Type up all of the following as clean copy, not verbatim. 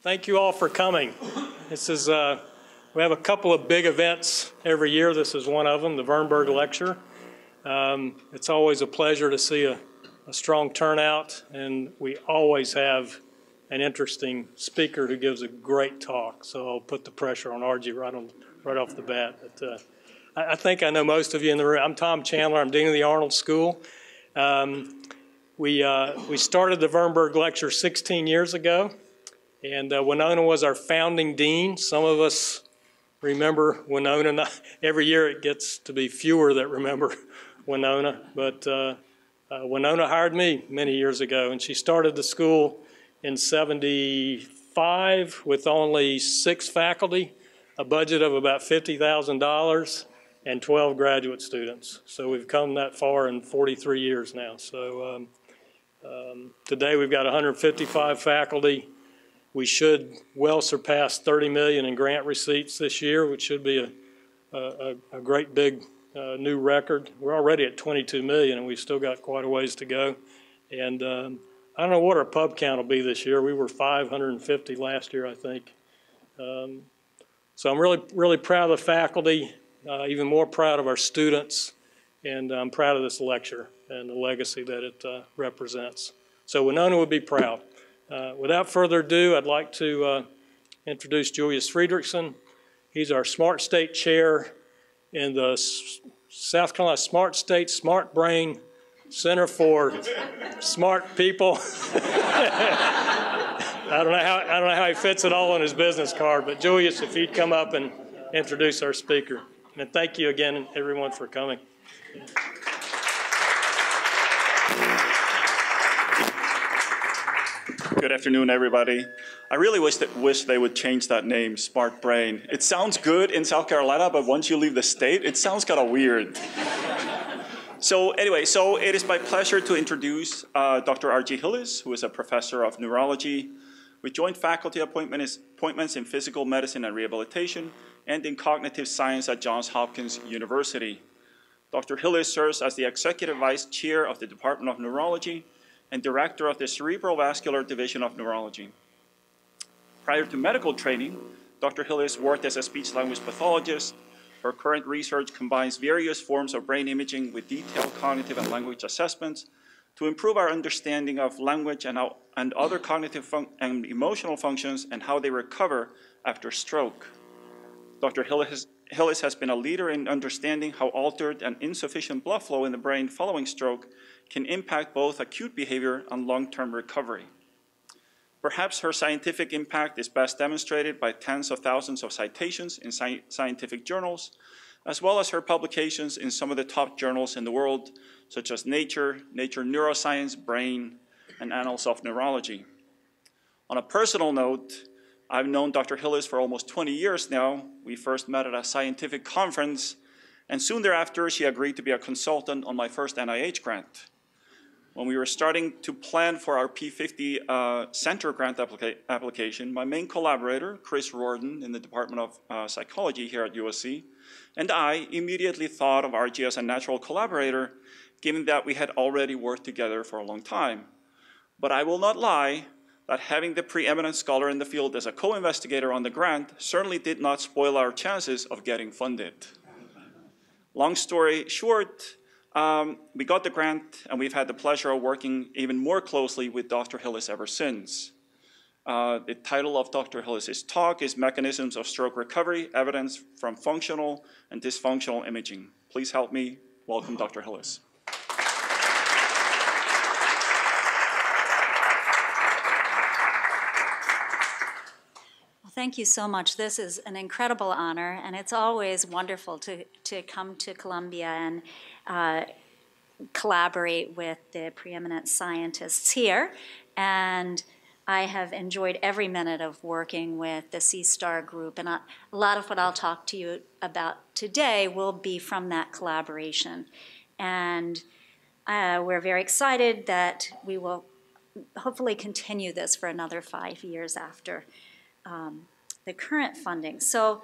Thank you all for coming. This is, we have a couple of big events every year. This is one of them, the Vernberg Lecture. It's always a pleasure to see a strong turnout, and we always have an interesting speaker who gives a great talk. So I'll put the pressure on Argye right off the bat. But, I think I know most of you in the room. I'm Tom Chandler. I'm Dean of the Arnold School. We started the Vernberg Lecture 16 years ago. And Winona was our founding dean. Some of us remember Winona. Every year it gets to be fewer that remember Winona. But Winona hired me many years ago, and she started the school in '75 with only 6 faculty, a budget of about $50,000, and 12 graduate students. So we've come that far in 43 years now. So today we've got 155 faculty. We should well surpass 30 million in grant receipts this year, which should be a great big new record. We're already at 22 million, and we've still got quite a ways to go. And I don't know what our pub count will be this year. We were 550 last year, I think. So I'm really proud of the faculty, even more proud of our students, and I'm proud of this lecture and the legacy that it represents. So Winona would be proud. Without further ado, I'd like to introduce Julius Friedrichsen. He's our Smart State Chair in the South Carolina Smart State Smart Brain Center for Smart People. I don't know how he fits it all on his business card, but Julius, if you'd come up and introduce our speaker. And thank you again, everyone, for coming. Good afternoon, everybody. I really wish they would change that name, Smart Brain. It sounds good in South Carolina, but once you leave the state, it sounds kind of weird. So anyway, it is my pleasure to introduce Dr. Argye Hillis, who is a professor of neurology with joint faculty appointments in physical medicine and rehabilitation and in cognitive science at Johns Hopkins University. Dr. Hillis serves as the executive vice chair of the Department of Neurology and director of the Cerebrovascular Division of Neurology. Prior to medical training, Dr. Hillis worked as a speech-language pathologist. Her current research combines various forms of brain imaging with detailed cognitive and language assessments to improve our understanding of language and other cognitive and emotional functions and how they recover after stroke. Dr. Hillis has been a leader in understanding how altered and insufficient blood flow in the brain following stroke can impact both acute behavior and long-term recovery. Perhaps her scientific impact is best demonstrated by tens of thousands of citations in scientific journals, as well as her publications in some of the top journals in the world, such as Nature, Nature Neuroscience, Brain, and Annals of Neurology. On a personal note, I've known Dr. Hillis for almost 20 years now. We first met at a scientific conference, and soon thereafter, she agreed to be a consultant on my first NIH grant. When we were starting to plan for our P50 center grant application, my main collaborator, Chris Rorden in the Department of Psychology here at USC, and I immediately thought of Argye as a natural collaborator, given that we had already worked together for a long time. But I will not lie that having the preeminent scholar in the field as a co-investigator on the grant certainly did not spoil our chances of getting funded. Long story short, we got the grant, and we've had the pleasure of working even more closely with Dr. Hillis ever since. The title of Dr. Hillis' talk is Mechanisms of Stroke Recovery, Evidence from Functional and Dysfunctional Imaging. Please help me welcome Dr. Hillis. Thank you so much. This is an incredible honor, and it's always wonderful to come to Columbia and collaborate with the preeminent scientists here. And I have enjoyed every minute of working with the C-STAR group, and a lot of what I'll talk to you about today will be from that collaboration. And we're very excited that we will hopefully continue this for another 5 years after the current funding. So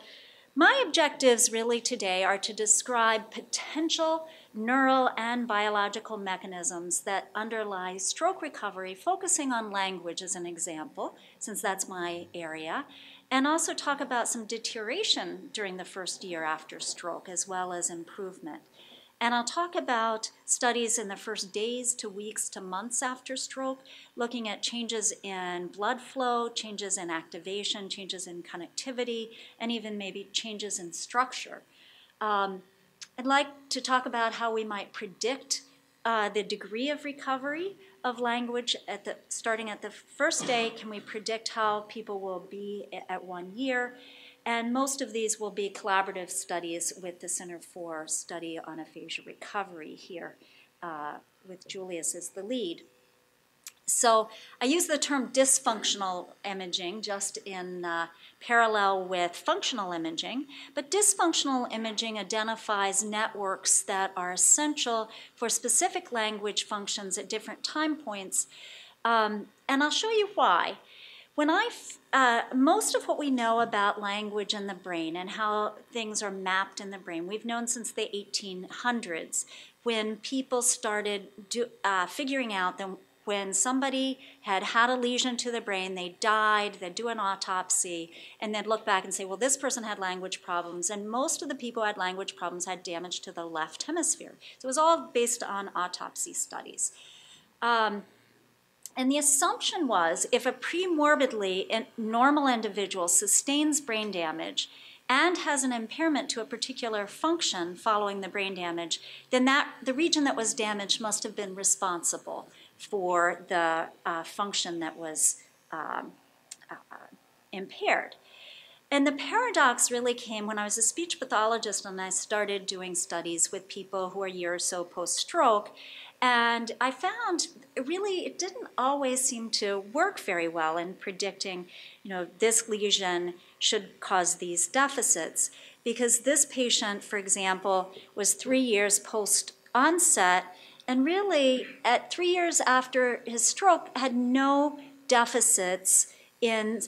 my objectives really today are to describe potential neural and biological mechanisms that underlie stroke recovery, focusing on language as an example, since that's my area, and also talk about some deterioration during the first year after stroke, as well as improvement. And I'll talk about studies in the first days to weeks to months after stroke, looking at changes in blood flow, changes in activation, changes in connectivity, and even maybe changes in structure. I'd like to talk about how we might predict the degree of recovery of language starting at the first day. Can we predict how people will be at 1 year? And most of these will be collaborative studies with the Center for Study on Aphasia Recovery here, with Julius as the lead. So I use the term dysfunctional imaging just in parallel with functional imaging, but dysfunctional imaging identifies networks that are essential for specific language functions at different time points, and I'll show you why. Most of what we know about language in the brain and how things are mapped in the brain, we've known since the 1800s, when people started figuring out that when somebody had had a lesion to the brain, they died, they'd do an autopsy, and they'd look back and say, well, this person had language problems, and most of the people who had language problems had damage to the left hemisphere. So it was all based on autopsy studies. And the assumption was if a premorbidly normal individual sustains brain damage and has an impairment to a particular function following the brain damage, then the region that was damaged must have been responsible for the function that was impaired. And the paradox really came when I was a speech pathologist and I started doing studies with people who are a year or so post-stroke. And I found really it didn't always seem to work very well in predicting, this lesion should cause these deficits. Because this patient, for example, was 3 years post-onset, and really at 3 years after his stroke had no deficits in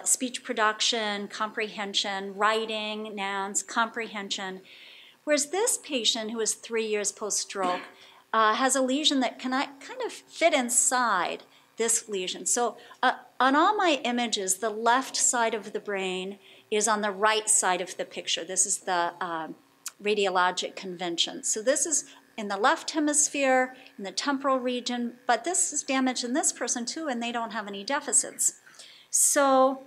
speech production, comprehension, writing, nouns, comprehension. Whereas this patient, who was 3 years post-stroke, has a lesion that can kind of fit inside this lesion. So on all my images, the left side of the brain is on the right side of the picture. This is the radiologic convention. So this is in the left hemisphere, in the temporal region, but this is damaged in this person too, and they don't have any deficits. So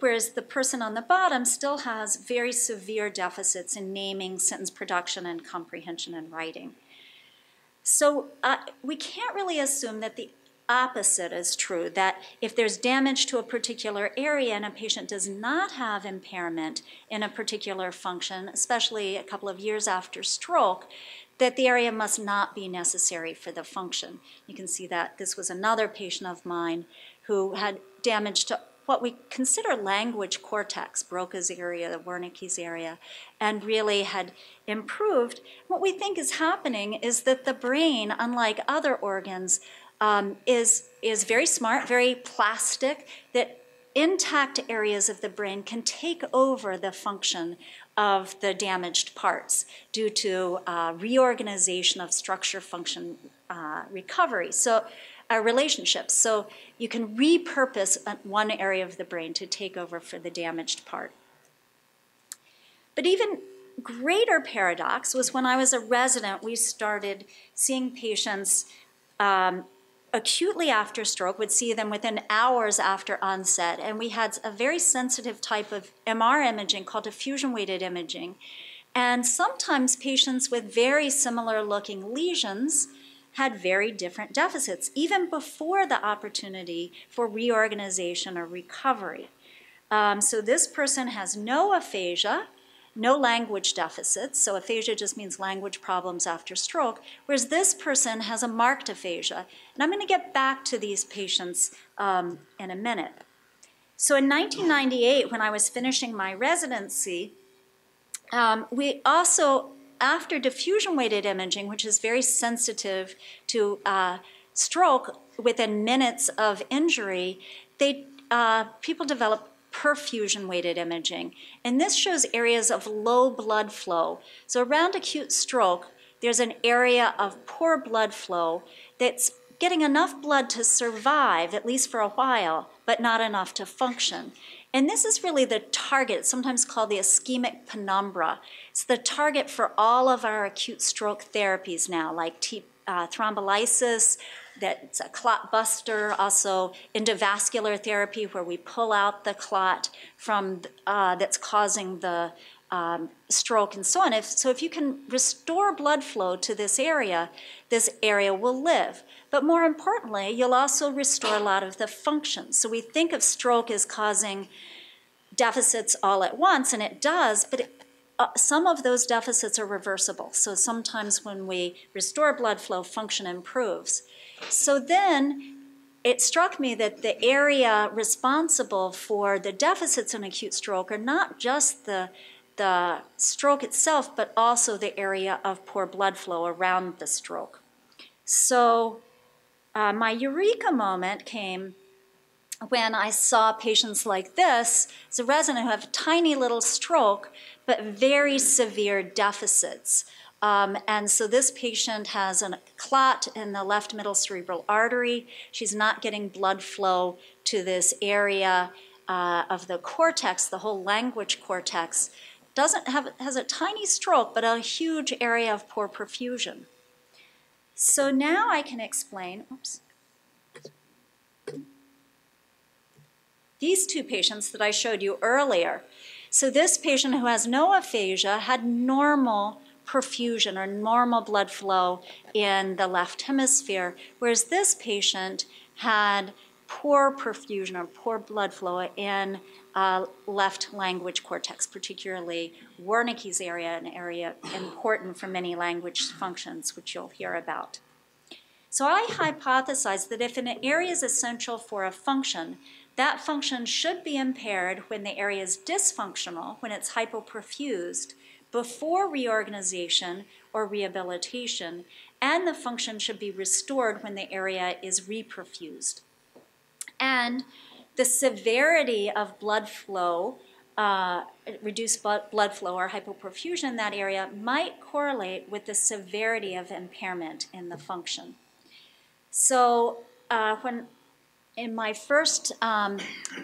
whereas the person on the bottom still has very severe deficits in naming, sentence production, and comprehension and writing. So we can't really assume that the opposite is true, that if there's damage to a particular area and a patient does not have impairment in a particular function, especially a couple of years after stroke, that the area must not be necessary for the function. You can see that this was another patient of mine who had damage to what we consider language cortex, Broca's area, the Wernicke's area, and really had improved. What we think is happening is that the brain, unlike other organs, is very smart, very plastic, that intact areas of the brain can take over the function of the damaged parts due to reorganization of structure function recovery. So relationships. So you can repurpose one area of the brain to take over for the damaged part. But even greater paradox was when I was a resident, we started seeing patients acutely after stroke, would see them within hours after onset, and we had a very sensitive type of MR imaging called diffusion-weighted imaging. And sometimes patients with very similar looking lesions had very different deficits, even before the opportunity for reorganization or recovery. So this person has no aphasia, no language deficits, so aphasia just means language problems after stroke, whereas this person has a marked aphasia. And I'm going to get back to these patients in a minute. So in 1998, when I was finishing my residency, we also, after diffusion-weighted imaging, which is very sensitive to stroke within minutes of injury, people develop perfusion-weighted imaging. And this shows areas of low blood flow. So around acute stroke, there's an area of poor blood flow that's getting enough blood to survive, at least for a while, but not enough to function. And this is really the target, sometimes called the ischemic penumbra. It's the target for all of our acute stroke therapies now, like thrombolysis, that's a clot buster, also endovascular therapy where we pull out the clot from that's causing the stroke and so on. So if you can restore blood flow to this area will live. But more importantly, you'll also restore a lot of the function. So we think of stroke as causing deficits all at once, and it does, but some of those deficits are reversible. So sometimes when we restore blood flow, function improves. So then it struck me that the area responsible for the deficits in acute stroke are not just the stroke itself, but also the area of poor blood flow around the stroke. So my eureka moment came when I saw patients like this. It's a resident who have a tiny little stroke, but very severe deficits. And so this patient has a clot in the left middle cerebral artery. She's not getting blood flow to this area of the cortex, the whole language cortex. Has a tiny stroke, but a huge area of poor perfusion. So now I can explain, these two patients that I showed you earlier. So this patient who has no aphasia had normal perfusion or normal blood flow in the left hemisphere, whereas this patient had poor perfusion or poor blood flow in left language cortex, particularly Wernicke's area, an area important for many language functions, which you'll hear about. So I hypothesized that if an area is essential for a function, that function should be impaired when the area is dysfunctional, when it's hypoperfused, before reorganization or rehabilitation, and the function should be restored when the area is reperfused. And the severity of blood flow, reduced blood flow or hypoperfusion in that area might correlate with the severity of impairment in the function. So when in my first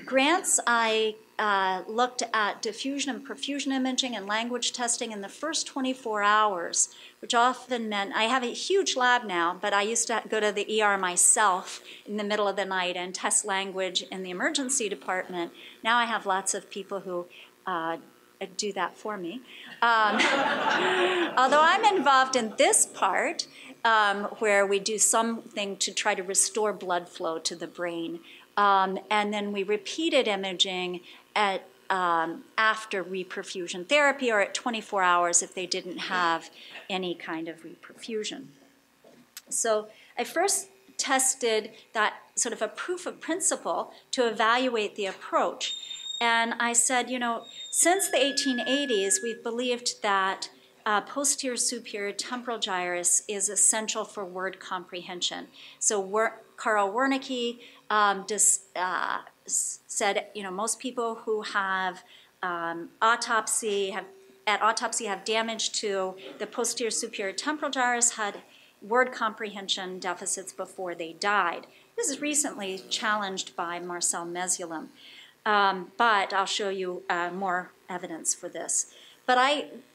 grants, I looked at diffusion and perfusion imaging and language testing in the first 24 hours, which often meant, I have a huge lab now, but I used to go to the ER myself in the middle of the night and test language in the emergency department. Now I have lots of people who do that for me. Although I'm involved in this part, where we do something to try to restore blood flow to the brain. And then we repeated imaging at, after reperfusion therapy or at 24 hours if they didn't have any kind of reperfusion. So I first tested that sort of a proof of principle to evaluate the approach. And I said, you know, since the 1880s, we've believed that posterior superior temporal gyrus is essential for word comprehension. So Carl Wernicke said, you know, most people who have autopsy have damage to the posterior superior temporal gyrus had word comprehension deficits before they died. This is recently challenged by Marcel Mesulin, but I'll show you more evidence for this. But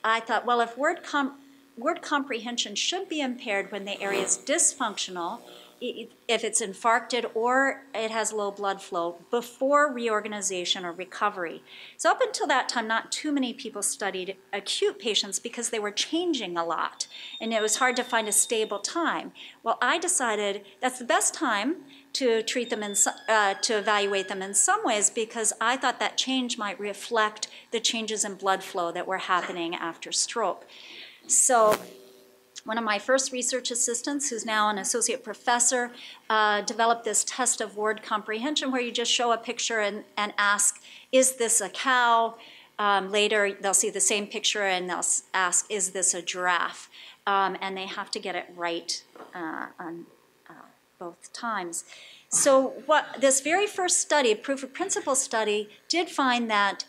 I thought, well, if word comprehension should be impaired when the area is dysfunctional, if it's infarcted or it has low blood flow, before reorganization or recovery. So up until that time, not too many people studied acute patients because they were changing a lot, and it was hard to find a stable time. Well, I decided that's the best time to treat them, to evaluate them in some ways, because I thought that change might reflect the changes in blood flow that were happening after stroke. So one of my first research assistants, who's now an associate professor, developed this test of word comprehension where you just show a picture and ask, is this a cow? Later, they'll see the same picture and they'll ask, is this a giraffe? And they have to get it right on both times. So what this very first study, proof of principle study, did find that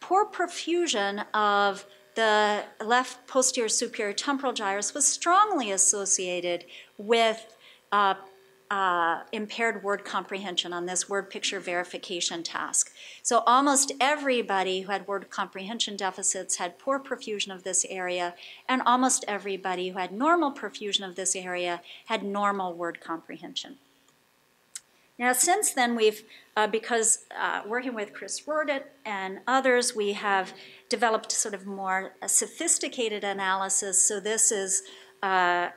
poor perfusion of the left posterior superior temporal gyrus was strongly associated with impaired word comprehension on this word picture verification task. So almost everybody who had word comprehension deficits had poor perfusion of this area, and almost everybody who had normal perfusion of this area had normal word comprehension. Now, since then, we've, because working with Chris Wordit and others, we have developed sort of more sophisticated analysis. So this is a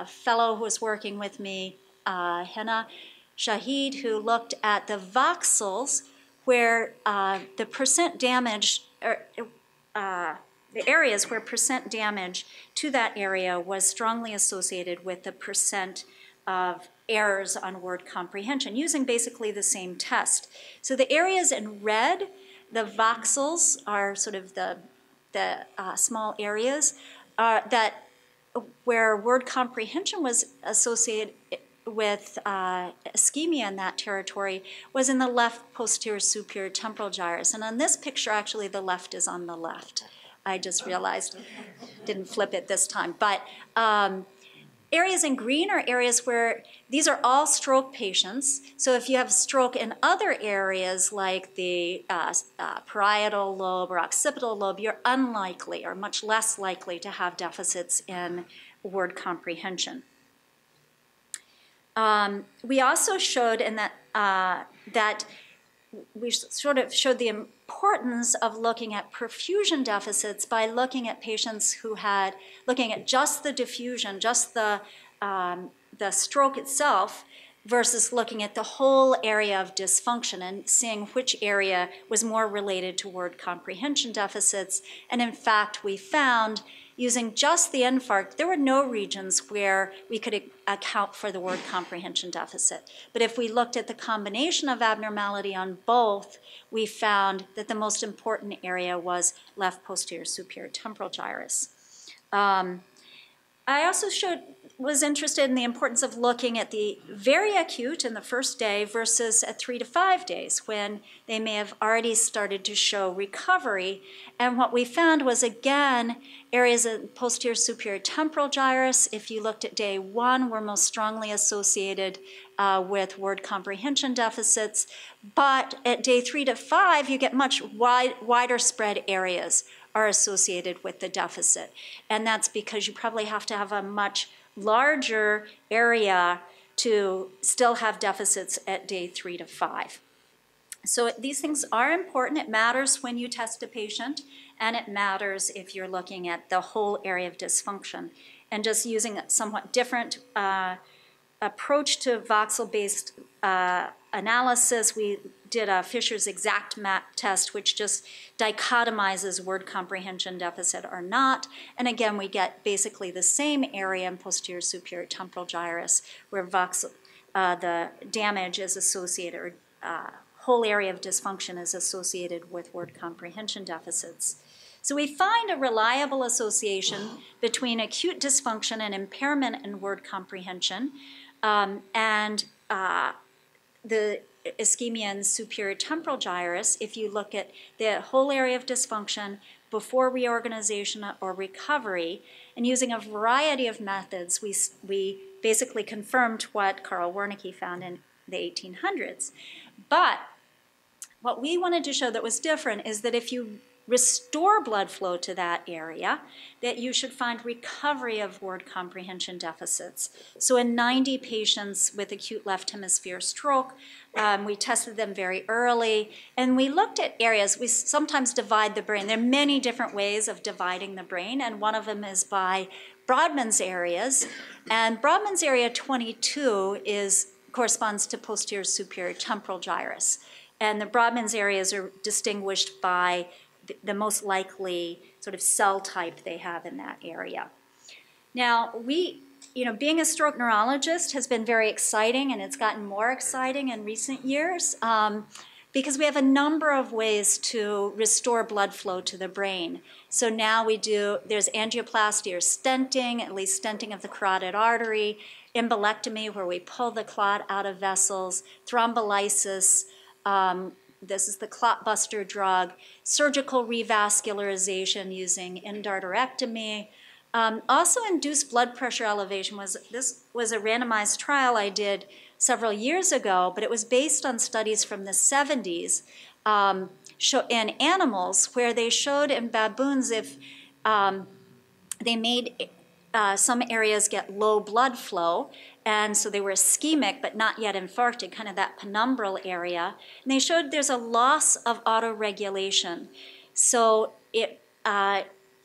fellow who was working with me, Hena Shahid, who looked at the voxels where the percent damage, or the areas where percent damage to that area was strongly associated with the percent of errors on word comprehension, using basically the same test. So the areas in red, the voxels are sort of the small areas that where word comprehension was associated with ischemia in that territory was in the left posterior superior temporal gyrus. And on this picture, actually, the left is on the left. I just realized, didn't flip it this time. But areas in green are areas where these are all stroke patients. So if you have stroke in other areas like the parietal lobe or occipital lobe, you're unlikely or much less likely to have deficits in word comprehension. We also showed in that we sort of showed the importance of looking at perfusion deficits by looking at patients who had, looking at just the diffusion, just the stroke itself, versus looking at the whole area of dysfunction and seeing which area was more related to word comprehension deficits. And in fact, we found, using just the infarct, there were no regions where we could account for the word comprehension deficit. But if we looked at the combination of abnormality on both, we found that the most important area was left posterior superior temporal gyrus. I also was interested in the importance of looking at the very acute in the first day versus at 3 to 5 days when they may have already started to show recovery. And what we found was, again, areas of posterior superior temporal gyrus, if you looked at day 1, were most strongly associated with word comprehension deficits. But at day 3 to 5, you get much wider spread areas are associated with the deficit. And that's because you probably have to have a much larger area to still have deficits at day 3 to 5. So these things are important. It matters when you test a patient, and it matters if you're looking at the whole area of dysfunction. And just using a somewhat different approach to voxel-based analysis, we did a Fisher's exact map test, which just dichotomizes word comprehension deficit or not. And again, we get basically the same area in posterior superior temporal gyrus where voxel, the damage is associated, or whole area of dysfunction is associated with word comprehension deficits. So we find a reliable association between acute dysfunction and impairment in word comprehension, and the ischemia in superior temporal gyrus. If you look at the whole area of dysfunction before reorganization or recovery, and using a variety of methods, we basically confirmed what Karl Wernicke found in the 1800s. But what we wanted to show that was different is that if you restore blood flow to that area, that you should find recovery of word comprehension deficits. So in 90 patients with acute left hemisphere stroke, we tested them very early, and we looked at areas. We sometimes divide the brain. There are many different ways of dividing the brain, and one of them is by Brodmann's areas. And Brodmann's area 22 corresponds to posterior superior temporal gyrus. And the Brodmann's areas are distinguished by the most likely sort of cell type they have in that area. Now, being a stroke neurologist has been very exciting, and it's gotten more exciting in recent years because we have a number of ways to restore blood flow to the brain. So now there's angioplasty or stenting, at least stenting of the carotid artery, embolectomy, where we pull the clot out of vessels, thrombolysis, this is the clot buster drug, surgical revascularization using endarterectomy. Also induced blood pressure elevation this was a randomized trial I did several years ago, but it was based on studies from the 70s in animals where they showed in baboons if they made some areas get low blood flow, and so they were ischemic but not yet infarcted, kind of that penumbral area. And they showed there's a loss of autoregulation. So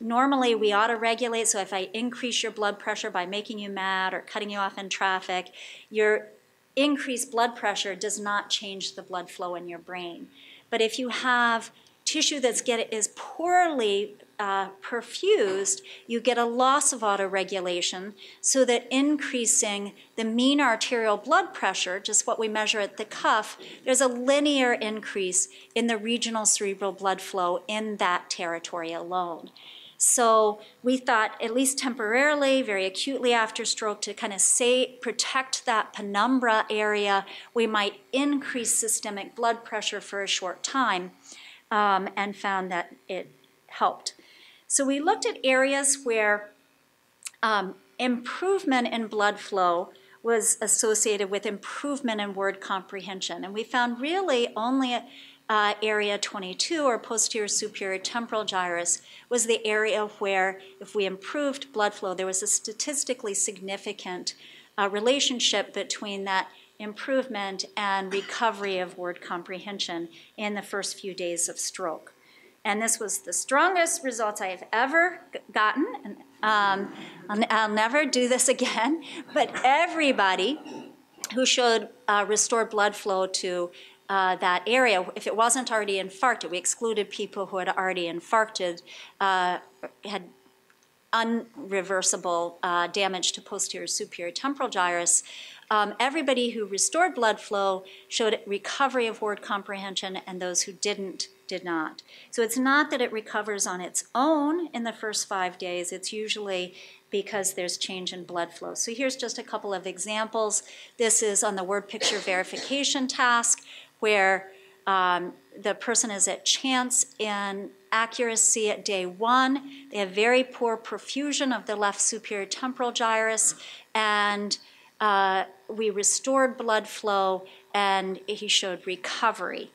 normally we autoregulate, so if I increase your blood pressure by making you mad or cutting you off in traffic, your increased blood pressure does not change the blood flow in your brain. But if you have tissue is poorly perfused, you get a loss of autoregulation, so that increasing the mean arterial blood pressure, just what we measure at the cuff, there's a linear increase in the regional cerebral blood flow in that territory alone. So we thought, at least temporarily, very acutely after stroke, to kind of protect that penumbra area, we might increase systemic blood pressure for a short time, and found that it helped. So we looked at areas where improvement in blood flow was associated with improvement in word comprehension. And we found really only area 22, or posterior superior temporal gyrus, was the area where if we improved blood flow, there was a statistically significant relationship between that improvement and recovery of word comprehension in the first few days of stroke. And this was the strongest results I have ever gotten. And I'll never do this again, but everybody who showed restored blood flow to that area, if it wasn't already infarcted, we excluded people who had already infarcted, had unreversible damage to posterior superior temporal gyrus. Everybody who restored blood flow showed recovery of word comprehension, and those who did not. So it's not that it recovers on its own in the first 5 days. It's usually because there's change in blood flow. So here's just a couple of examples. This is on the word picture verification task, where the person is at chance in accuracy at day 1. They have very poor perfusion of the left superior temporal gyrus, and we restored blood flow, and he showed recovery.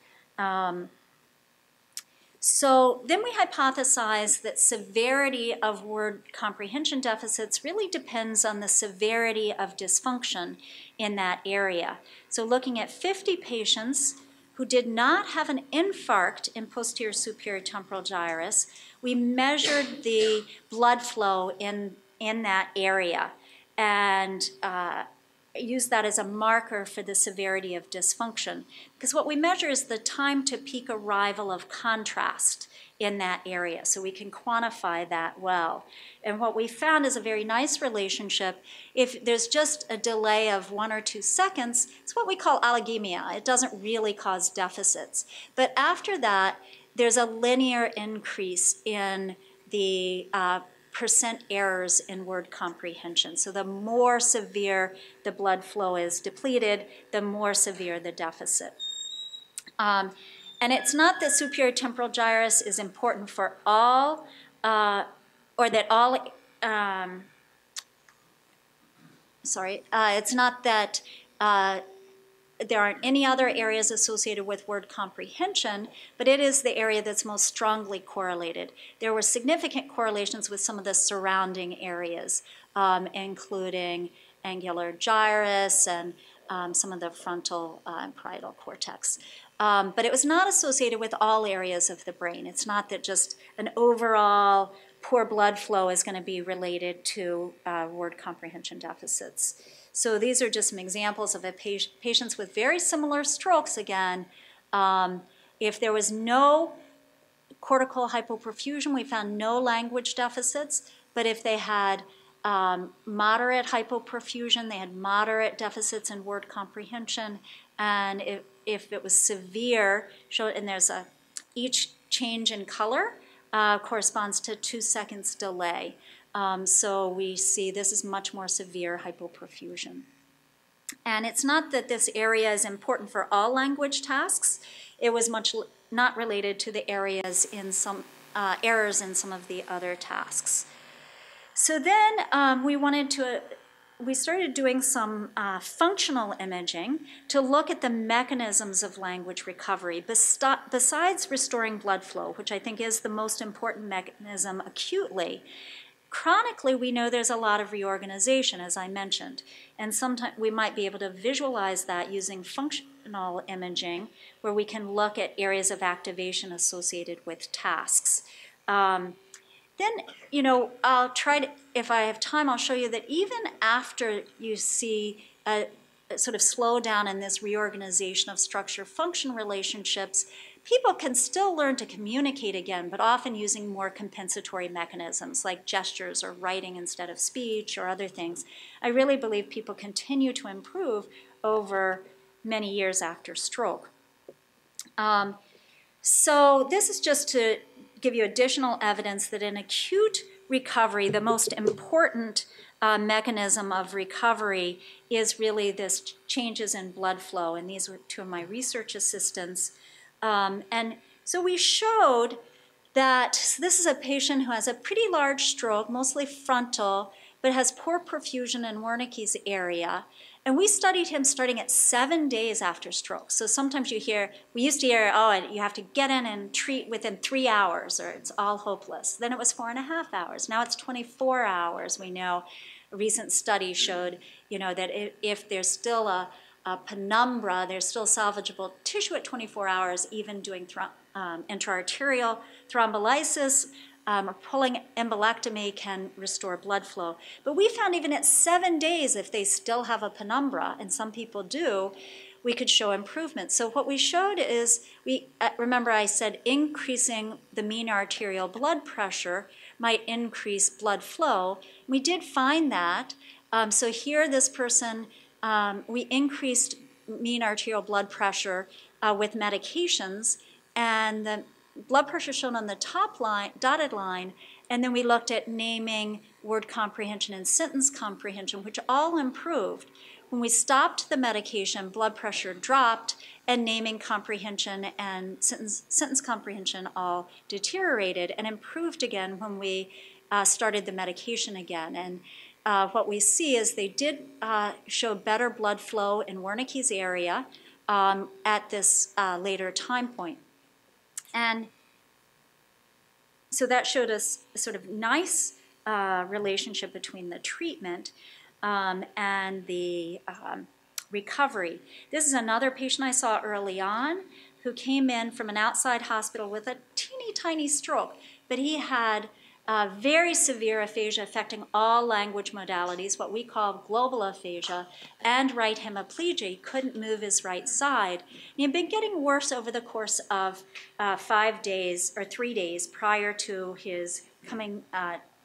So then we hypothesized that severity of word comprehension deficits really depends on the severity of dysfunction in that area. So looking at 50 patients who did not have an infarct in posterior superior temporal gyrus, we measured the blood flow in that area and use that as a marker for the severity of dysfunction. Because what we measure is the time to peak arrival of contrast in that area, so we can quantify that well. And what we found is a very nice relationship. If there's just a delay of 1 or 2 seconds, it's what we call allogemia. It doesn't really cause deficits. But after that, there's a linear increase in the percent errors in word comprehension. So the more severe the blood flow is depleted, the more severe the deficit. And it's not that superior temporal gyrus is important for all, or that all, it's not that there aren't any other areas associated with word comprehension, but it is the area that's most strongly correlated. There were significant correlations with some of the surrounding areas, including angular gyrus and some of the frontal and parietal cortex. But it was not associated with all areas of the brain. It's not that just an overall poor blood flow is going to be related to word comprehension deficits. So these are just some examples of patients with very similar strokes again. If there was no cortical hypoperfusion, we found no language deficits, but if they had moderate hypoperfusion, they had moderate deficits in word comprehension, and if it was severe, and there's each change in color corresponds to 2 seconds delay. So we see this is much more severe hypoperfusion. And it's not that this area is important for all language tasks. It was not related to the areas in some errors in some of the other tasks. So then we started doing some functional imaging to look at the mechanisms of language recovery besides restoring blood flow, which I think is the most important mechanism acutely. Chronically, we know there's a lot of reorganization, as I mentioned, and sometimes we might be able to visualize that using functional imaging, where we can look at areas of activation associated with tasks. Then, I'll try to, if I have time, I'll show you that even after you see a sort of slowdown in this reorganization of structure-function relationships, people can still learn to communicate again, but often using more compensatory mechanisms like gestures or writing instead of speech or other things. I really believe people continue to improve over many years after stroke. So this is just to give you additional evidence that in acute recovery, the most important mechanism of recovery is really this changes in blood flow. And these were two of my research assistants. And so we showed that this is a patient who has a pretty large stroke, mostly frontal, but has poor perfusion in Wernicke's area. And we studied him starting at 7 days after stroke. So sometimes we used to hear, oh, you have to get in and treat within 3 hours, or it's all hopeless. Then it was 4.5 hours. Now it's 24 hours. We know a recent study showed, that if there's still a penumbra, there's still salvageable tissue at 24 hours, even doing intraarterial thrombolysis, or pulling embolectomy can restore blood flow. But we found even at 7 days, if they still have a penumbra, and some people do, we could show improvement. So what we showed is, remember I said increasing the mean arterial blood pressure might increase blood flow. We did find that. So here this person, we increased mean arterial blood pressure with medications, and the blood pressure shown on the top line, dotted line, and then we looked at naming, word comprehension, and sentence comprehension, which all improved. When we stopped the medication, blood pressure dropped, and naming comprehension and sentence comprehension all deteriorated and improved again when we started the medication again. And what we see is they did show better blood flow in Wernicke's area at this later time point. And so that showed us a sort of nice relationship between the treatment and the recovery. This is another patient I saw early on who came in from an outside hospital with a teeny tiny stroke, but he had very severe aphasia affecting all language modalities, what we call global aphasia, and right hemiplegia. He couldn't move his right side. And he had been getting worse over the course of 5 days or 3 days prior to his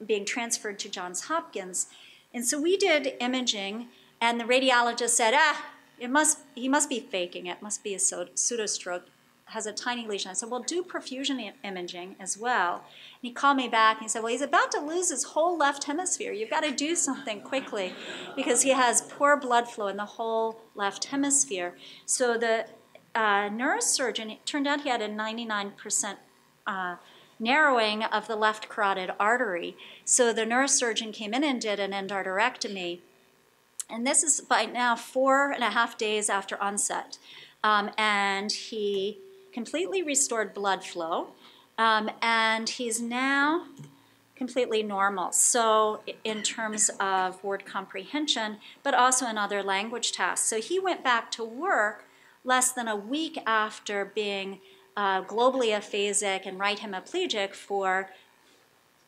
being transferred to Johns Hopkins. And so we did imaging, and the radiologist said, he must be faking it, must be a pseudostroke, has a tiny lesion. I said, well, do perfusion imaging as well. And he called me back and he said, well, he's about to lose his whole left hemisphere. You've got to do something quickly because he has poor blood flow in the whole left hemisphere. So the neurosurgeon, it turned out he had a 99% narrowing of the left carotid artery. So the neurosurgeon came in and did an endarterectomy. And this is by now 4.5 days after onset. And he completely restored blood flow, and he's now completely normal. So in terms of word comprehension, but also in other language tasks. So he went back to work less than a week after being globally aphasic and right hemiplegic for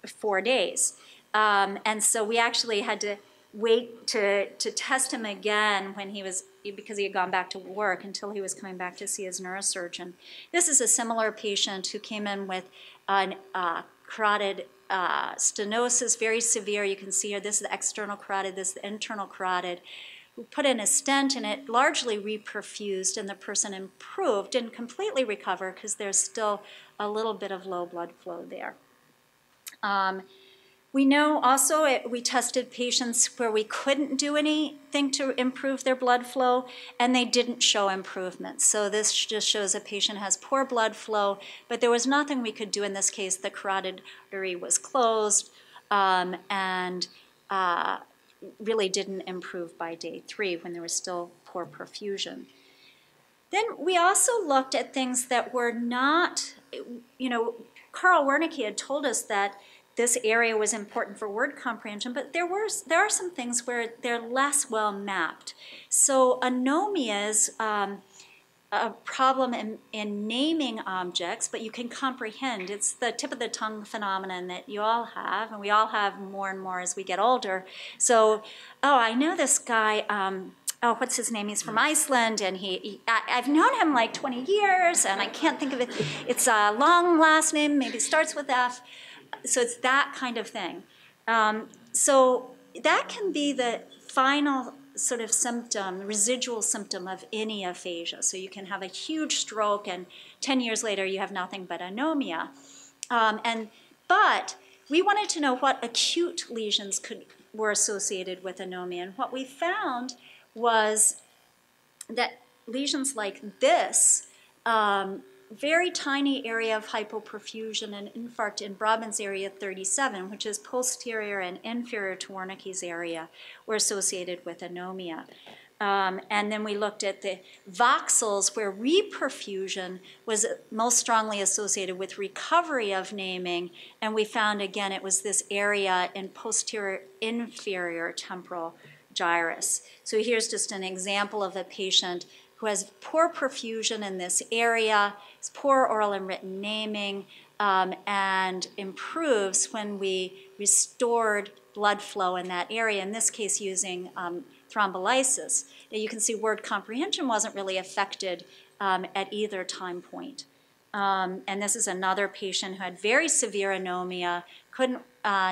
4 days. And so we actually had to wait to test him again when he was, because he had gone back to work, until he was coming back to see his neurosurgeon. This is a similar patient who came in with carotid stenosis, very severe. You can see here, this is the external carotid, this is the internal carotid. we put in a stent and it largely reperfused and the person improved, didn't completely recover because there's still a little bit of low blood flow there. We know also we tested patients where we couldn't do anything to improve their blood flow, and they didn't show improvement. So this just shows a patient has poor blood flow, but there was nothing we could do in this case. The carotid artery was closed and really didn't improve by day 3 when there was still poor perfusion. Then we also looked at things that were not, Carl Wernicke had told us that this area was important for word comprehension, but there are some things where they're less well mapped. So anomia is a problem in naming objects, but you can comprehend. It's the tip of the tongue phenomenon that you all have, and we all have more and more as we get older. So, I know this guy, what's his name? He's from Iceland, and I've known him like 20 years, and I can't think of it. It's a long last name, maybe starts with F. So it's that kind of thing. So that can be the final sort of symptom, residual symptom of any aphasia. So you can have a huge stroke and 10 years later you have nothing but anomia. But we wanted to know what acute lesions were associated with anomia. And what we found was that lesions like this, very tiny area of hypoperfusion and infarct in Brodmann's area 37, which is posterior and inferior to Wernicke's area, were associated with anomia. And then we looked at the voxels where reperfusion was most strongly associated with recovery of naming, and we found again it was this area in posterior inferior temporal gyrus. So here's just an example of a patient who has poor perfusion in this area, poor oral and written naming, and improves when we restored blood flow in that area, in this case using thrombolysis. Now you can see word comprehension wasn't really affected at either time point. And this is another patient who had very severe anomia, couldn't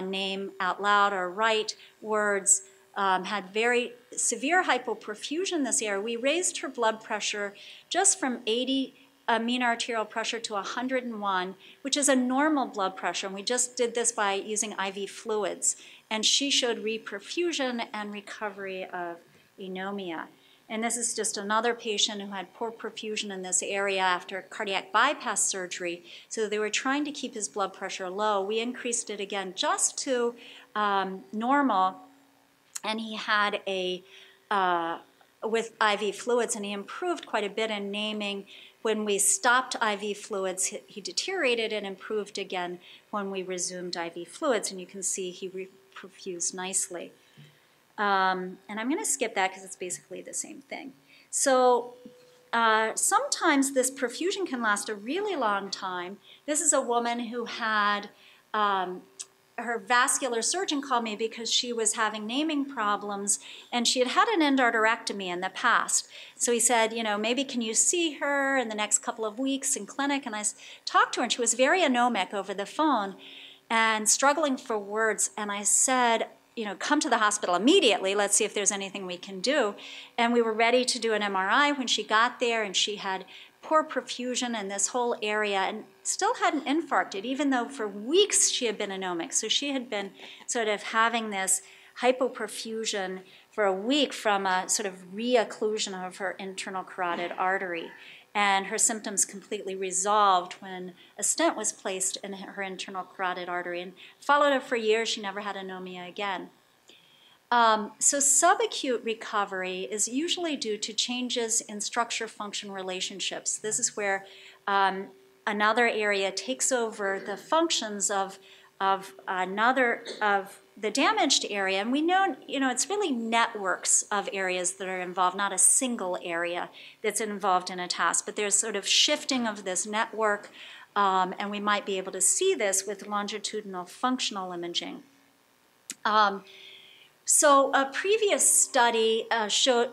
name out loud or write words, had very severe hypoperfusion in this area. We raised her blood pressure just from 80 mean arterial pressure to 101, which is a normal blood pressure. And we just did this by using IV fluids. And she showed reperfusion and recovery of anomia. And this is just another patient who had poor perfusion in this area after cardiac bypass surgery. So they were trying to keep his blood pressure low. We increased it again just to normal. And he had with IV fluids, and he improved quite a bit in naming. When we stopped IV fluids, he deteriorated and improved again when we resumed IV fluids, and you can see he reperfused nicely. And I'm going to skip that because it's basically the same thing. So sometimes this perfusion can last a really long time. This is a woman who had her vascular surgeon called me because she was having naming problems, and she had had an endarterectomy in the past. So he said, maybe can you see her in the next couple of weeks in clinic? And I talked to her, and she was very anomic over the phone and struggling for words. And I said, come to the hospital immediately. Let's see if there's anything we can do. And we were ready to do an MRI when she got there, and she had poor perfusion in this whole area and still hadn't infarcted, even though for weeks she had been anomic. So she had been sort of having this hypoperfusion for a week from a sort of reocclusion of her internal carotid artery. And her symptoms completely resolved when a stent was placed in her internal carotid artery, and followed her for years. She never had anomia again. So subacute recovery is usually due to changes in structure-function relationships. This is where another area takes over the functions of the damaged area, and we know, it's really networks of areas that are involved, not a single area that's involved in a task, but there's sort of shifting of this network, and we might be able to see this with longitudinal functional imaging. So a previous study showed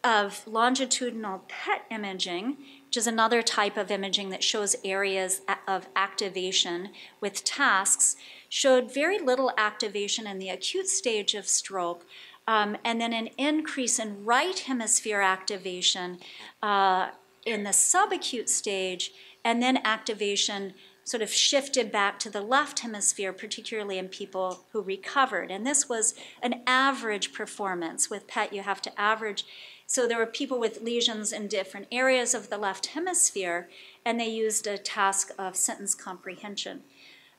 of longitudinal PET imaging, which is another type of imaging that shows areas of activation with tasks, showed very little activation in the acute stage of stroke, and then an increase in right hemisphere activation in the subacute stage, and then activation sort of shifted back to the left hemisphere, particularly in people who recovered. And this was an average performance. With PET, you have to average. So there were people with lesions in different areas of the left hemisphere, and they used a task of sentence comprehension.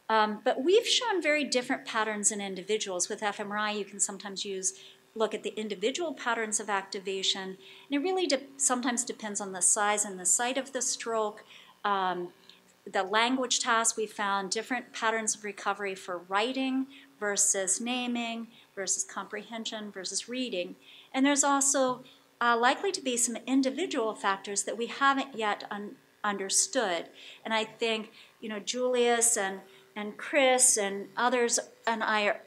But we've shown very different patterns in individuals. With fMRI, you can sometimes look at the individual patterns of activation, and it really sometimes depends on the size and the site of the stroke. The language task, we found different patterns of recovery for writing versus naming versus comprehension versus reading. And there's also likely to be some individual factors that we haven't yet understood. And I think, Julius and Chris and others and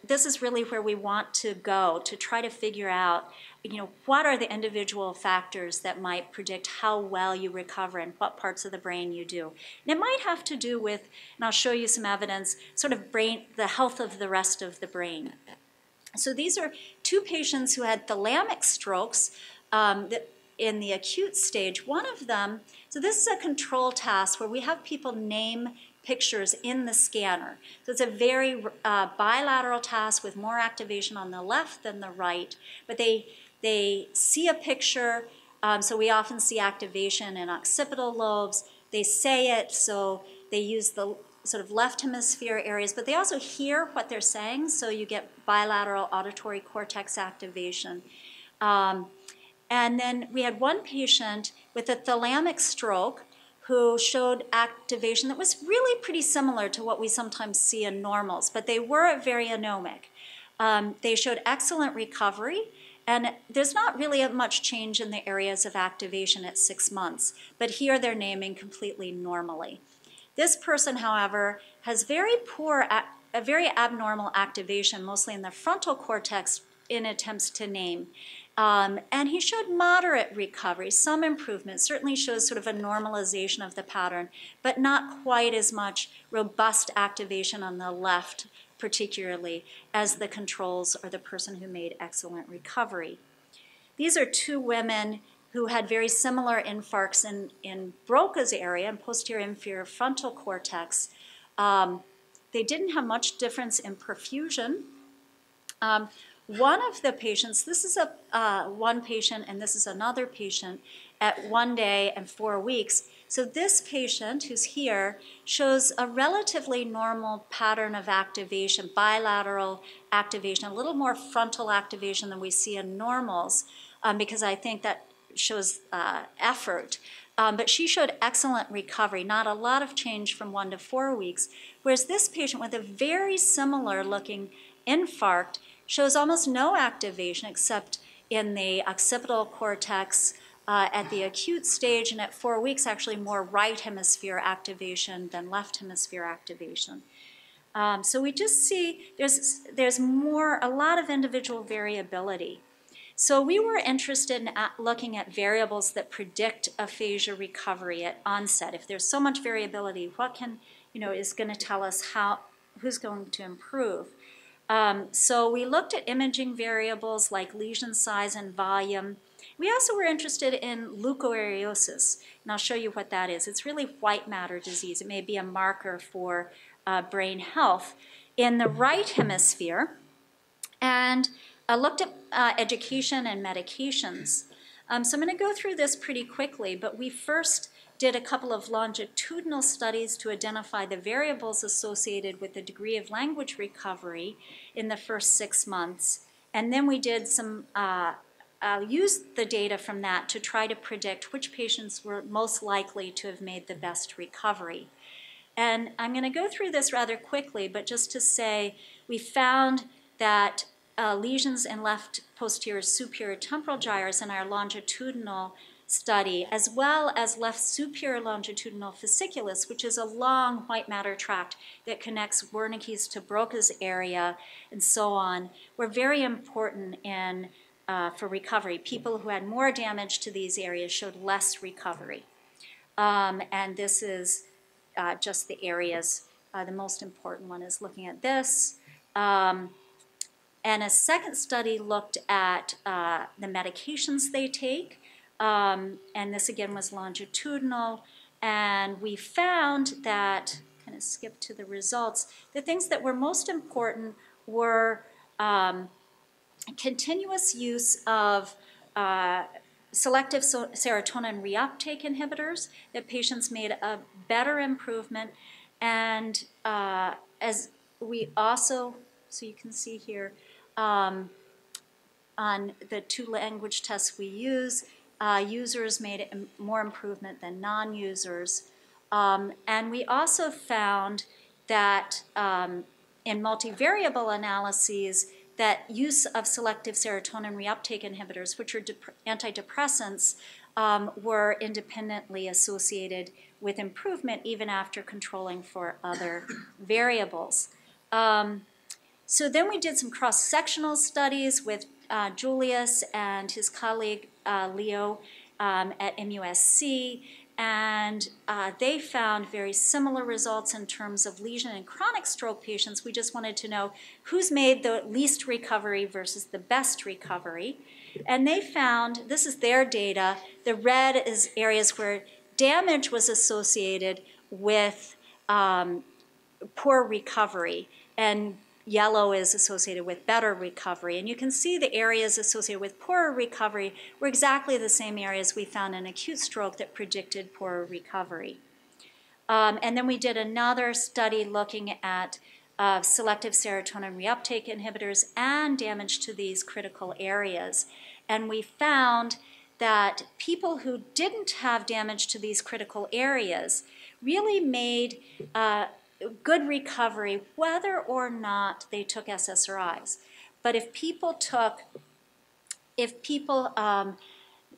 this is really where we want to go to try to figure out, what are the individual factors that might predict how well you recover and what parts of the brain you do. And it might have to do with, and I'll show you some evidence, sort of the health of the rest of the brain. So these are two patients who had thalamic strokes in the acute stage. One of them, so this is a control task where we have people name pictures in the scanner. So it's a very bilateral task with more activation on the left than the right, but they see a picture, so we often see activation in occipital lobes. They say it, so they use the sort of left hemisphere areas, but they also hear what they're saying, so you get bilateral auditory cortex activation. And then we had one patient with a thalamic stroke who showed activation that was really pretty similar to what we sometimes see in normals, but they were very anomic. They showed excellent recovery, and there's not really much change in the areas of activation at 6 months, but here they're naming completely normally. This person, however, has very abnormal activation, mostly in the frontal cortex in attempts to name. And he showed moderate recovery, some improvement, certainly shows sort of a normalization of the pattern, but not quite as much robust activation on the left, particularly, as the controls or the person who made excellent recovery. These are two women who had very similar infarcts in Broca's area, in posterior inferior frontal cortex. They didn't have much difference in perfusion. One of the patients, this is one patient and this is another patient at 1 day and 4 weeks. So this patient who's here shows a relatively normal pattern of activation, bilateral activation, a little more frontal activation than we see in normals, because I think that shows effort. But she showed excellent recovery, not a lot of change from 1 to 4 weeks, whereas this patient with a very similar looking infarct shows almost no activation except in the occipital cortex at the acute stage, and at 4 weeks actually more right hemisphere activation than left hemisphere activation. So we just see there's a lot of individual variability. So we were interested in looking at variables that predict aphasia recovery at onset. If there's so much variability, what is going to tell us who's going to improve? So we looked at imaging variables like lesion size and volume. We also were interested in leukoariosis, and I'll show you what that is. It's really white matter disease. It may be a marker for brain health in the right hemisphere, and looked at education and medications. So I'm going to go through this pretty quickly, but we first did a couple of longitudinal studies to identify the variables associated with the degree of language recovery in the first 6 months. And then we did used the data from that to try to predict which patients were most likely to have made the best recovery. And I'm going to go through this rather quickly, but just to say we found that lesions in left posterior superior temporal gyrus in our longitudinal study, as well as left superior longitudinal fasciculus, which is a long white matter tract that connects Wernicke's to Broca's area and so on, were very important for recovery. People who had more damage to these areas showed less recovery. And this is just the areas. The most important one is looking at this. And a second study looked at the medications they take, and this again was longitudinal, and we found that, kind of skip to the results, the things that were most important were continuous use of selective serotonin reuptake inhibitors, that patients made a better improvement, and as we also, so you can see here, on the 2 language tests we use, users made more improvement than non-users. And we also found that in multivariable analyses, that use of selective serotonin reuptake inhibitors, which are antidepressants, were independently associated with improvement even after controlling for other variables. So then we did some cross-sectional studies with Julius and his colleague Leo at MUSC, and they found very similar results in terms of lesion and chronic stroke patients. We just wanted to know who's made the least recovery versus the best recovery. And they found, this is their data, the red is areas where damage was associated with poor recovery, and yellow is associated with better recovery. And you can see the areas associated with poorer recovery were exactly the same areas we found in acute stroke that predicted poorer recovery. And then we did another study looking at selective serotonin reuptake inhibitors and damage to these critical areas. And we found that people who didn't have damage to these critical areas really made good recovery whether or not they took SSRIs. But if people took,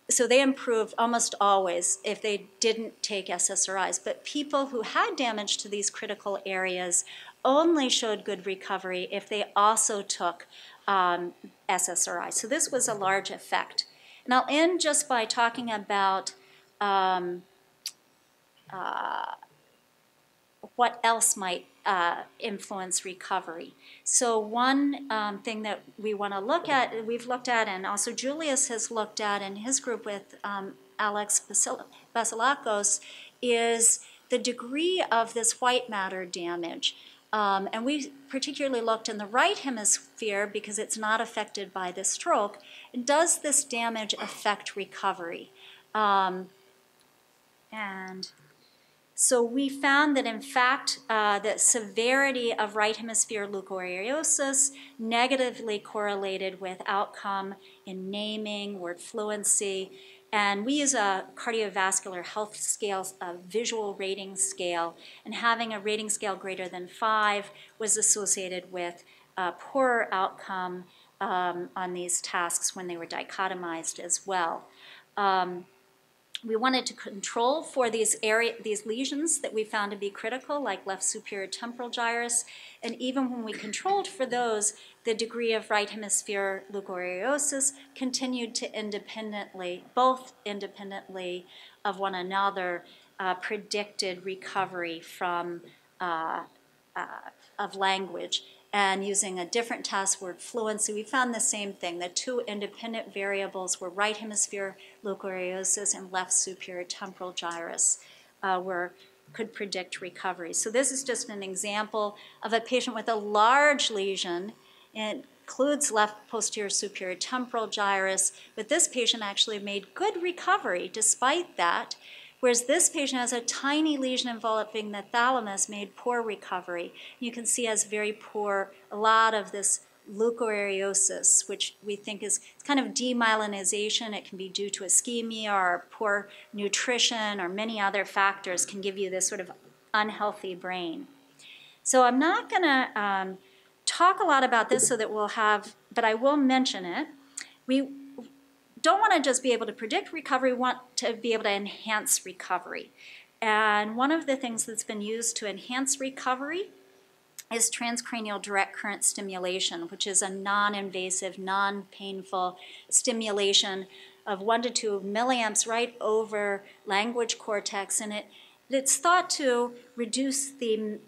so they improved almost always if they didn't take SSRIs, but people who had damage to these critical areas only showed good recovery if they also took SSRIs. So this was a large effect. And I'll end just by talking about what else might influence recovery. So one thing that we want to look at, we've looked at, and also Julius has looked at in his group with Alex Basilakos, is the degree of this white matter damage. And we particularly looked in the right hemisphere because it's not affected by the stroke. And does this damage affect recovery? And so we found that, in fact, the severity of right hemisphere leukoariosis negatively correlated with outcome in naming, word fluency, and we use a cardiovascular health scale, a visual rating scale, and having a rating scale greater than 5 was associated with poorer outcome on these tasks when they were dichotomized as well. We wanted to control for these lesions that we found to be critical, like left superior temporal gyrus, and even when we controlled for those, the degree of right hemisphere leukoariosis continued to both independently of one another, predicted recovery from of language. And using a different test, word fluency, we found the same thing. The 2 independent variables were right hemisphere leukoariosis and left superior temporal gyrus could predict recovery. So this is just an example of a patient with a large lesion. It includes left posterior superior temporal gyrus, but this patient actually made good recovery despite that. Whereas this patient has a tiny lesion enveloping the thalamus, made poor recovery. You can see has very poor, a lot of this leukoariosis, which we think is kind of demyelinization. It can be due to ischemia or poor nutrition or many other factors can give you this sort of unhealthy brain. So I'm not going to talk a lot about this so that we'll have, but I will mention it. We don't want to just be able to predict recovery, we want to be able to enhance recovery. And one of the things that's been used to enhance recovery is transcranial direct current stimulation, which is a non-invasive, non-painful stimulation of 1 to 2 milliamps right over language cortex. And it's thought to reduce the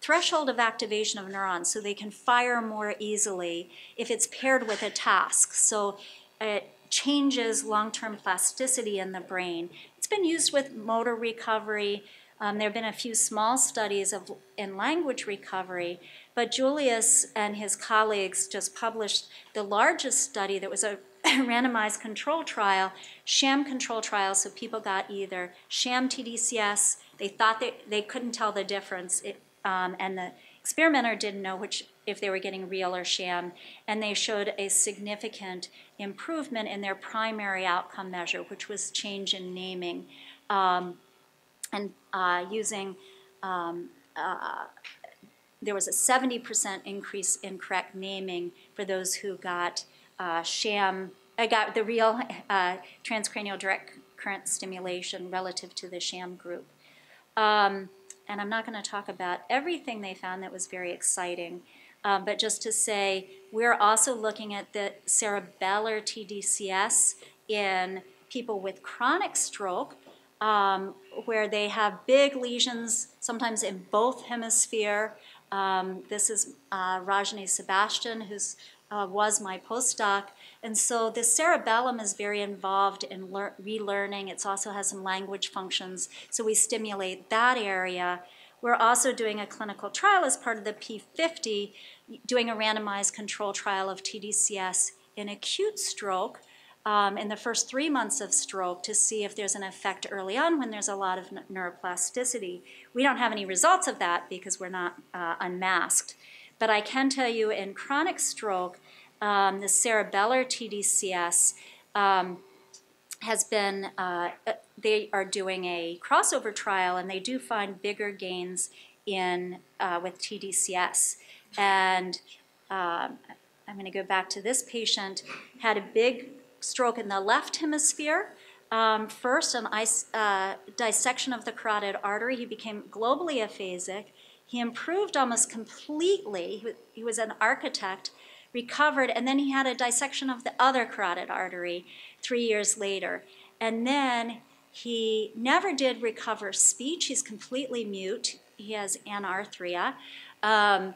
threshold of activation of neurons, so they can fire more easily if it's paired with a task. So it changes long-term plasticity in the brain. It's been used with motor recovery. There have been a few small studies in language recovery, but Julius and his colleagues just published the largest study that was a randomized control trial, sham control trial, so people got either sham TDCS, they thought they couldn't tell the difference, and the experimenter didn't know if they were getting real or sham, and they showed a significant improvement in their primary outcome measure, which was change in naming, using there was a 70% increase in correct naming for those who got got the real transcranial direct current stimulation relative to the sham group. And I'm not going to talk about everything they found that was very exciting, but just to say, we're also looking at the cerebellar TDCS in people with chronic stroke, where they have big lesions, sometimes in both hemisphere. This is Rajani Sebastian, who was my postdoc. And so the cerebellum is very involved in relearning. It also has some language functions, so we stimulate that area. We're also doing a clinical trial as part of the P50, doing a randomized control trial of TDCS in acute stroke in the first 3 months of stroke to see if there's an effect early on when there's a lot of neuroplasticity. We don't have any results of that because we're not unmasked. But I can tell you in chronic stroke, the cerebellar TDCS has been, they are doing a crossover trial, and they do find bigger gains in with TDCS. And I'm going to go back to this patient, had a big stroke in the left hemisphere. First, an dissection of the carotid artery. He became globally aphasic. He improved almost completely. He was an architect, recovered, and then he had a dissection of the other carotid artery 3 years later. And then he never did recover speech. He's completely mute. He has anarthria. So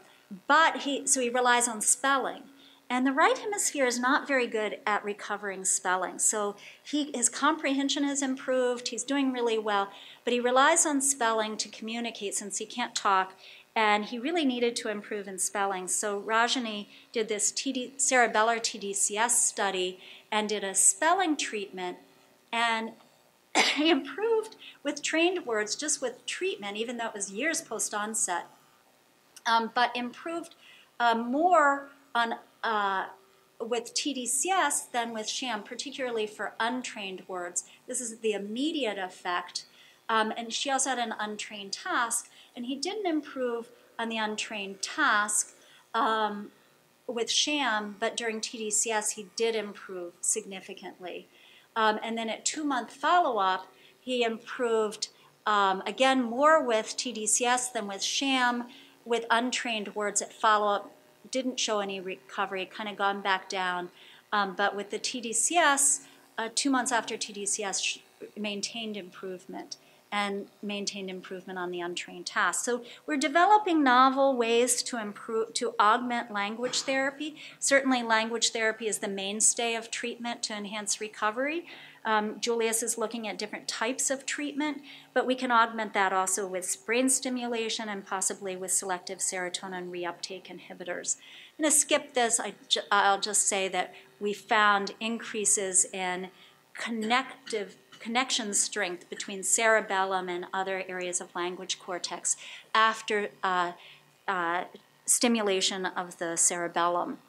he relies on spelling. And the right hemisphere is not very good at recovering spelling. So his comprehension has improved. He's doing really well. But he relies on spelling to communicate since he can't talk. And he really needed to improve in spelling. So Rajani did this cerebellar TDCS study and did a spelling treatment. And he improved with trained words, just with treatment, even though it was years post-onset. But improved more on with TDCS than with sham, particularly for untrained words. This is the immediate effect. And she also had an untrained task, and he didn't improve on the untrained task with sham, but during TDCS he did improve significantly. And then at 2-month follow-up, he improved again more with TDCS than with sham. With untrained words at follow-up, didn't show any recovery, kind of gone back down. But with the TDCS, 2 months after TDCS, maintained improvement and maintained improvement on the untrained task. So we're developing novel ways to improve, to augment language therapy. Certainly language therapy is the mainstay of treatment to enhance recovery. Julius is looking at different types of treatment, but we can augment that also with brain stimulation and possibly with selective serotonin reuptake inhibitors. I'm going to skip this. I'll just say that we found increases in connection strength between cerebellum and other areas of language cortex after stimulation of the cerebellum.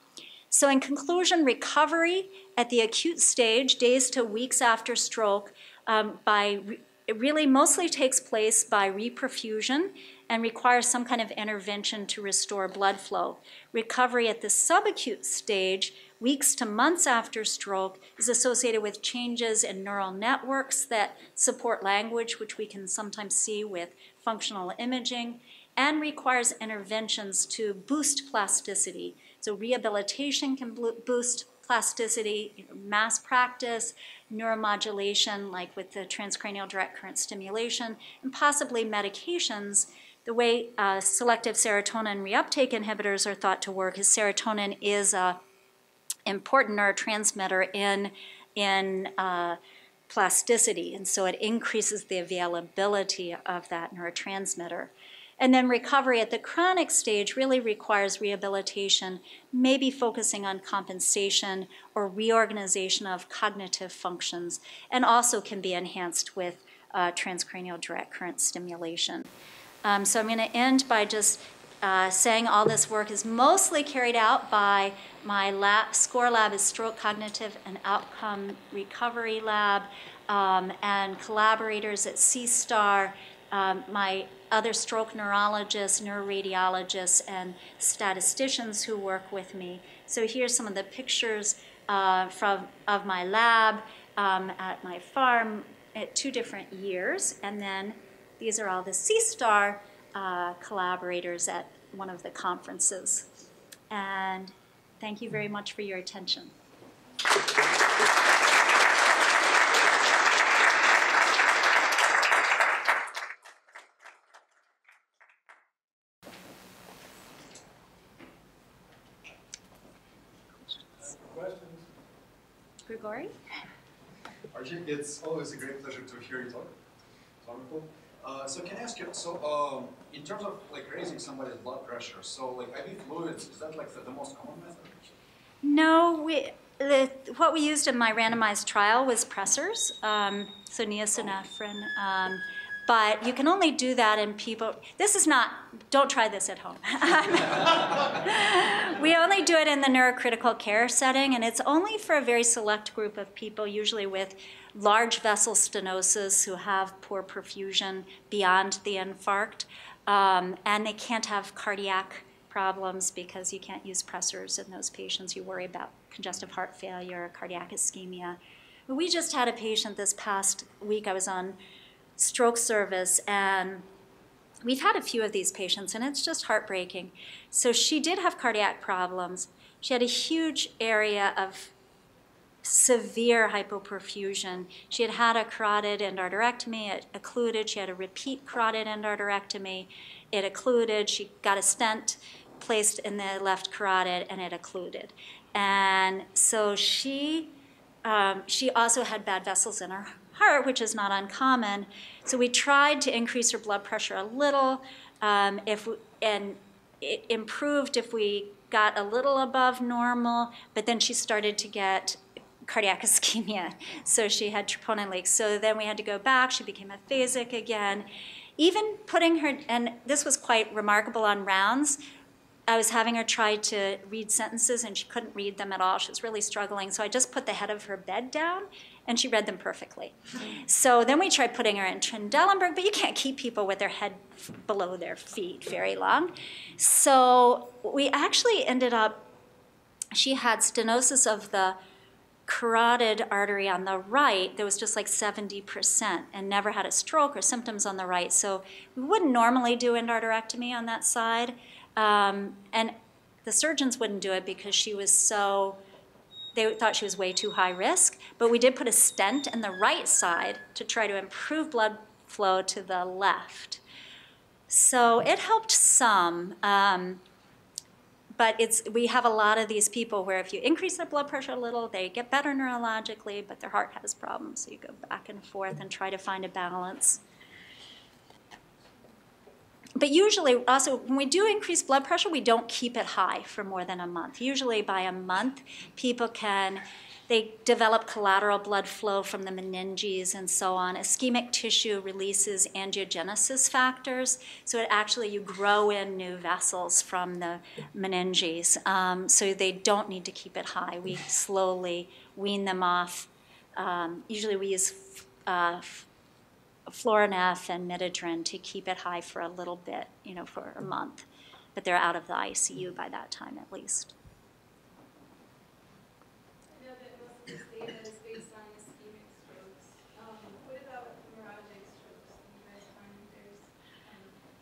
So in conclusion, recovery at the acute stage, days to weeks after stroke, it really mostly takes place by reperfusion and requires some kind of intervention to restore blood flow. Recovery at the subacute stage, weeks to months after stroke, is associated with changes in neural networks that support language, which we can sometimes see with functional imaging, and requires interventions to boost plasticity. So rehabilitation can boost plasticity, mass practice, neuromodulation, like with the transcranial direct current stimulation, and possibly medications the way selective serotonin reuptake inhibitors are thought to work is serotonin is an important neurotransmitter in plasticity, and so it increases the availability of that neurotransmitter. And then recovery at the chronic stage really requires rehabilitation, maybe focusing on compensation or reorganization of cognitive functions, and also can be enhanced with transcranial direct current stimulation. So I'm going to end by just saying all this work is mostly carried out by my SCORE lab is Stroke Cognitive and Outcome Recovery Lab, and collaborators at C-STAR, my other stroke neurologists, neuroradiologists, and statisticians who work with me. So here's some of the pictures of my lab at my farm at 2 different years, and then these are all the C-STAR collaborators at one of the conferences. And thank you very much for your attention. Questions? Grigori? Argye, it's always a great pleasure to hear you talk. It's wonderful. So can I ask you, so in terms of like raising somebody's blood pressure, so like IV fluids, is that like the most common method? No, what we used in my randomized trial was pressors, so niacin-ephrine. But you can only do that in people, this is not, don't try this at home. We only do it in the neurocritical care setting, and it's only for a very select group of people, usually with large vessel stenosis who have poor perfusion beyond the infarct, and they can't have cardiac problems because you can't use pressors in those patients. You worry about congestive heart failure, cardiac ischemia. We just had a patient this past week. I was on stroke service, and we've had a few of these patients, and it's just heartbreaking. So she did have cardiac problems. She had a huge area of severe hypoperfusion. She had had a carotid endarterectomy. It occluded. She had a repeat carotid endarterectomy. It occluded. She got a stent placed in the left carotid, and it occluded. And so she also had bad vessels in her heart, which is not uncommon. So we tried to increase her blood pressure a little, and it improved if we got a little above normal, but then she started to get cardiac ischemia. So she had troponin leaks. So then we had to go back. She became aphasic again. Even putting her, and this was quite remarkable on rounds, I was having her try to read sentences, and she couldn't read them at all. She was really struggling. So I just put the head of her bed down, and she read them perfectly. So then we tried putting her in Trendelenburg, but you can't keep people with their head below their feet very long. So we actually ended up, she had stenosis of the carotid artery on the right that was just like 70% and never had a stroke or symptoms on the right. So we wouldn't normally do endarterectomy on that side. And the surgeons wouldn't do it because she was so, they thought she was way too high risk. But we did put a stent in the right side to try to improve blood flow to the left. So it helped some. But we have a lot of these people where if you increase their blood pressure a little, they get better neurologically, but their heart has problems. So you go back and forth and try to find a balance. But usually, also, when we do increase blood pressure, we don't keep it high for more than a month. Usually by a month, people they develop collateral blood flow from the meninges and so on. Ischemic tissue releases angiogenesis factors, so you grow in new vessels from the meninges. So they don't need to keep it high. We slowly wean them off. Usually we use Florinef and Midodrine to keep it high for a little bit, for a month. But they're out of the ICU by that time at least. I know that most of this data is based on ischemic strokes. What about neurologic strokes? Do you guys find there's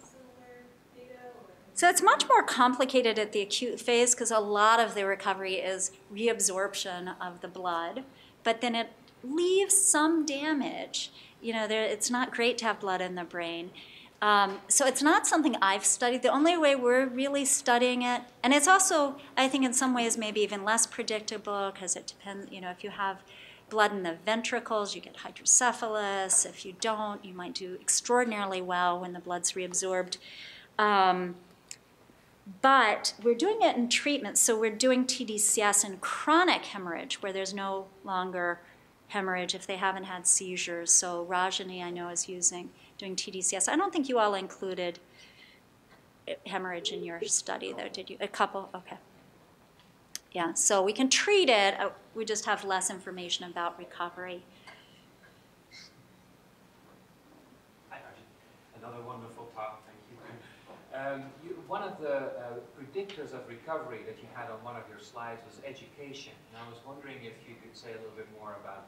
similar data? So it's much more complicated at the acute phase because a lot of the recovery is reabsorption of the blood, but then it leaves some damage. It's not great to have blood in the brain. So it's not something I've studied. The only way we're really studying it, and it's also, I think in some ways, maybe even less predictable because it depends, you know, if you have blood in the ventricles, you get hydrocephalus. If you don't, you might do extraordinarily well when the blood's reabsorbed. But we're doing it in treatment, so we're doing TDCS in chronic hemorrhage where there's no longer hemorrhage if they haven't had seizures. So Rajani, I know, is doing TDCS. I don't think you all included hemorrhage in your study, though, did you? A couple? Okay. Yeah, so we can treat it. We just have less information about recovery. Hi, Argye. Another wonderful talk, thank you. One of the predictors of recovery that you had on one of your slides was education. And I was wondering if you could say a little bit more about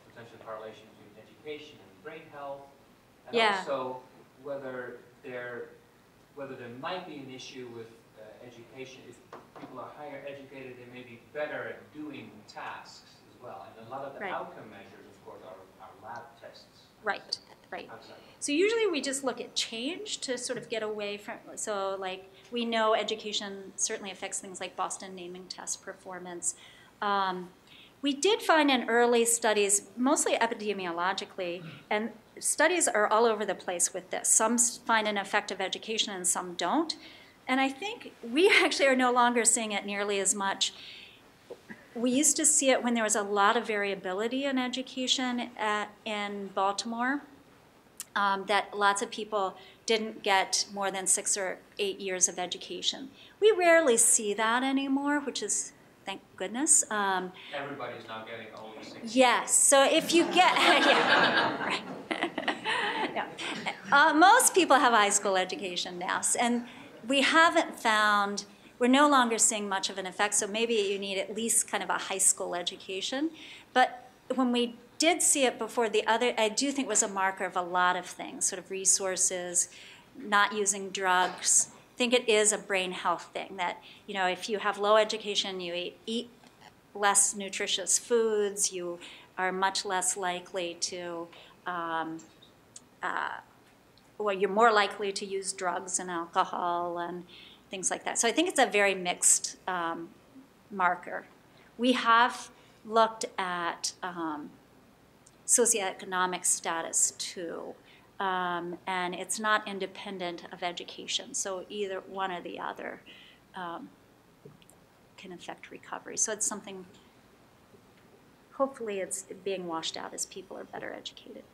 potential correlation between education and brain health, and also whether there might be an issue with education. If people are higher educated, they may be better at doing tasks as well. And a lot of the outcome measures, of course, are lab tests. Right. So usually we just look at change to sort of get away from, so like we know education certainly affects things like Boston naming test performance. We did find in early studies, mostly epidemiologically, and studies are all over the place with this. Some find an effect of education and some don't. And I think we actually are no longer seeing it nearly as much. We used to see it when there was a lot of variability in education in Baltimore, that lots of people didn't get more than 6 or 8 years of education. We rarely see that anymore, which is, thank goodness. Everybody's now getting only 6 Yes, so if you get, most people have high school education now, and we haven't found, we're no longer seeing much of an effect, so maybe you need at least kind of a high school education. But when we did see it before, I do think was a marker of a lot of things, sort of resources, not using drugs. I think it is a brain health thing that, you know, if you have low education, you eat less nutritious foods, you are much less likely to, well, you're more likely to use drugs and alcohol and things like that. So I think it's a very mixed marker. We have looked at socioeconomic status too, and it's not independent of education. So either one or the other can affect recovery. So it's something, hopefully it's being washed out as people are better educated.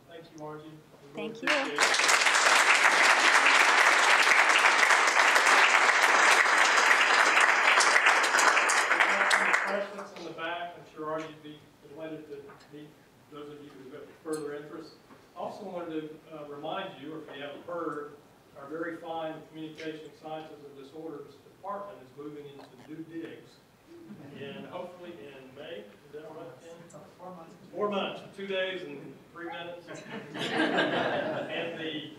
Thank you, Argye. Thank you. Questions in the back. I'm sure Argye would be delighted to meet those of you who have further interest. Also wanted to remind you, or if you haven't heard, our very fine communication sciences and disorders department is moving into new digs, and hopefully in May. Is that right? 4 months. 4 months, 2 days and 3 minutes. And the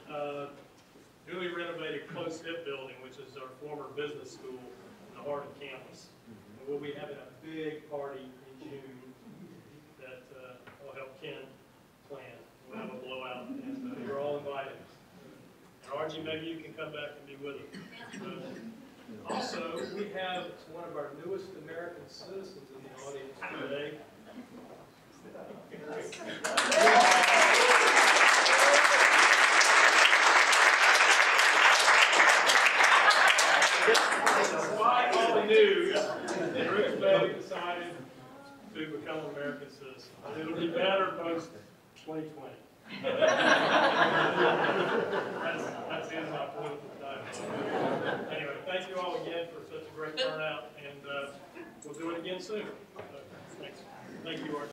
newly renovated close-fit building, which is our former business school in the heart of campus. And we'll be having a big party in June that will help Ken plan. We'll have a blowout, and you're all invited. And Argye, maybe you can come back and be with us. Also, we have one of our newest American citizens in the audience today. Despite all the news, Bruce Bailey decided to become an American citizen. It'll be better post 2020. That's the end of my political time. Anyway, thank you all again for such a great turnout, and we'll do it again soon. Thanks. Thank you, Argye.